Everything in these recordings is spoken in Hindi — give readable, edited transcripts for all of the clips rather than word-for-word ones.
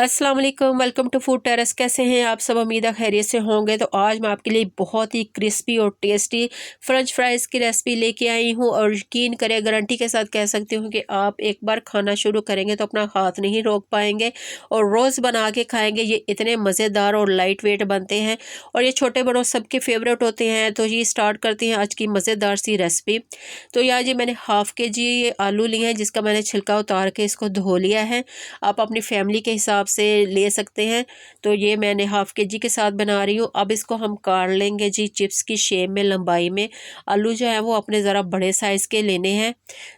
अस्सलाम वालेकुम, वेलकम टू फूड टेरेस। कैसे हैं आप सब? उम्मीद है खैरियत से होंगे। तो आज मैं आपके लिए बहुत ही क्रिस्पी और टेस्टी फ्रेंच फ्राइज़ की रेसिपी लेके आई हूँ और यकीन करें, गारंटी के साथ कह सकती हूँ कि आप एक बार खाना शुरू करेंगे तो अपना हाथ नहीं रोक पाएंगे और रोज़ बना के खाएंगे। ये इतने मज़ेदार और लाइट वेट बनते हैं और ये छोटे बड़ों सबके फेवरेट होते हैं। तो ये स्टार्ट करते हैं आज की मज़ेदार सी रेसिपी। तो यहाँ जी मैंने ½ kg आलू लिए हैं, जिसका मैंने छिलका उतार के इसको धो लिया है। आप अपनी फैमिली के हिसाब से ले सकते हैं। तो ये मैंने ½ kg के साथ बना रही हूँ। अब इसको हम काट लेंगे जी चिप्स की शेप में, लंबाई में। आलू जो है वो अपने ज़रा बड़े साइज़ के लेने हैं,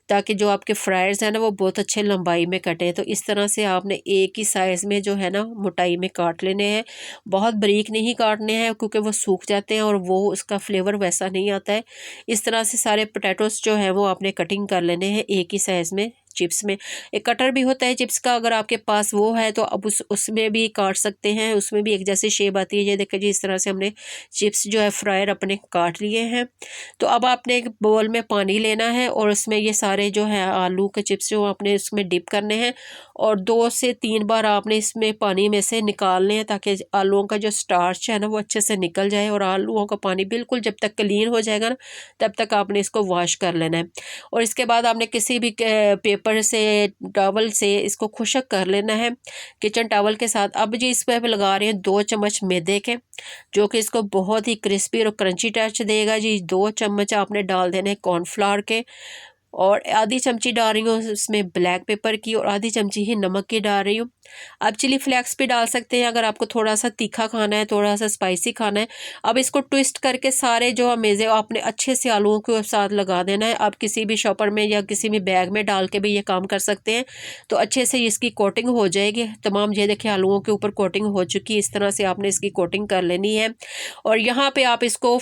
ताकि जो आपके फ्राइज़ हैं ना वो बहुत अच्छे लंबाई में कटें। तो इस तरह से आपने एक ही साइज़ में जो है ना मोटाई में काट लेने हैं। बहुत बारीक नहीं काटने हैं क्योंकि वो सूख जाते हैं और वो उसका फ्लेवर वैसा नहीं आता है। इस तरह से सारे पोटैटोस जो है वो आपने कटिंग कर लेने हैं एक ही साइज़ में। चिप्स में एक कटर भी होता है चिप्स का, अगर आपके पास वो है तो अब उसमें भी काट सकते हैं। उसमें भी एक जैसी शेप आती है। ये देखिए जी, इस तरह से हमने चिप्स जो है फ्रायर अपने काट लिए हैं। तो अब आपने एक बोल में पानी लेना है और उसमें ये सारे जो है आलू के चिप्स जो आपने उसमें डिप करने हैं और 2 से 3 बार आपने इसमें पानी में से निकालने हैं, ताकि आलूओं का जो स्टार्च है ना वो अच्छे से निकल जाए। और आलूओं का पानी बिल्कुल जब तक क्लीन हो जाएगा ना, तब तक आपने इसको वॉश कर लेना है। और इसके बाद आपने किसी भी पेपर से, टॉवल से इसको खुशक कर लेना है, किचन टॉवल के साथ। अब जी इस पर लगा रहे हैं 2 चम्मच मैदे के, जो कि इसको बहुत ही क्रिस्पी और क्रंची टच देगा जी। 2 चम्मच आपने डाल देने हैं कॉर्नफ्लावर के और आधी चमची डाल रही हूँ उसमें ब्लैक पेपर की और आधी चमची ही नमक की डाल रही हूँ। आप चिली फ्लेक्स भी डाल सकते हैं अगर आपको थोड़ा सा तीखा खाना है, थोड़ा सा स्पाइसी खाना है। अब इसको ट्विस्ट करके सारे जो अमेज़े आपने अच्छे से आलूओं के साथ लगा देना है। आप किसी भी शॉपर में या किसी भी बैग में डाल के भी ये काम कर सकते हैं, तो अच्छे से इसकी कोटिंग हो जाएगी तमाम। ये देखिए आलूओं के ऊपर कोटिंग हो चुकी है। इस तरह से आपने इसकी कोटिंग कर लेनी है। और यहाँ पे आप इसको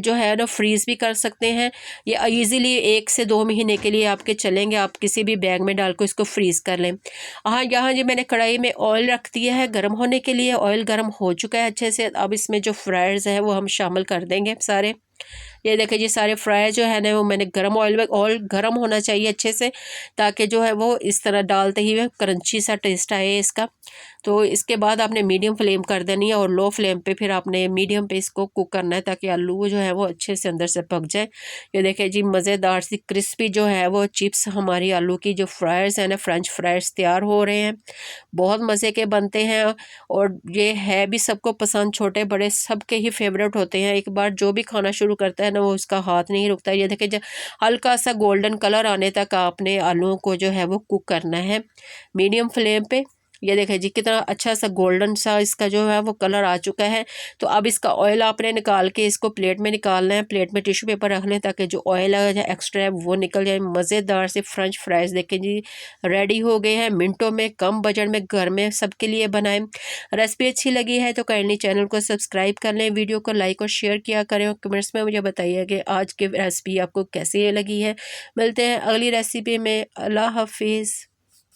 जो है ना फ्रीज़ भी कर सकते हैं। ये ईज़िली 1 से 2 महीने के लिए आपके चलेंगे। आप किसी भी बैग में डाल कर इसको फ्रीज़ कर लें। हाँ, यहाँ जी मैंने कढ़ाई में ऑयल रख दिया है गर्म होने के लिए। ऑयल गर्म हो चुका है अच्छे से। अब इसमें जो फ्राइज़ है वो हम शामिल कर देंगे सारे। ये देखिए जी, सारे फ्राई जो है ना वो मैंने गर्म ऑयल में, ऑयल गर्म होना चाहिए अच्छे से, ताकि जो है वो इस तरह डालते ही वह क्रंची सा टेस्ट आए इसका। तो इसके बाद आपने मीडियम फ्लेम कर देनी है और लो फ्लेम पे फिर आपने मीडियम पे इसको कुक करना है, ताकि आलू जो है वो अच्छे से अंदर से पक जाए। ये देखिए जी, मज़ेदार सी क्रिस्पी जो है वो चिप्स हमारी आलू की जो फ्राइज़ है ना, फ्रेंच फ्राइज़ तैयार हो रहे हैं। बहुत मज़े के बनते हैं और ये है भी सबको पसंद, छोटे बड़े सबके ही फेवरेट होते हैं। एक बार जो भी खाना शुरू करता है ना वो उसका हाथ नहीं रुकता। ये देखिए जब हल्का सा गोल्डन कलर आने तक आपने आलूओं को जो है वो कुक करना है मीडियम फ्लेम पे। ये देखिए जी, कितना अच्छा सा गोल्डन सा इसका जो है वो कलर आ चुका है। तो अब इसका ऑयल आपने निकाल के इसको प्लेट में निकालना है। प्लेट में टिश्यू पेपर रख लें ताकि जो ऑयल है एक्स्ट्रा है वो निकल जाए। मज़ेदार से फ्रेंच फ्राइज़ देखें जी रेडी हो गए हैं मिनटों में, कम बजट में, घर में सबके लिए बनाएं। रेसिपी अच्छी लगी है तो काइंडली चैनल को सब्सक्राइब कर लें, वीडियो को लाइक और शेयर किया करें और कमेंट्स में मुझे बताइए कि आज की रेसिपी आपको कैसी लगी है। मिलते हैं अगली रेसिपी में। अल्लाह हाफिज़।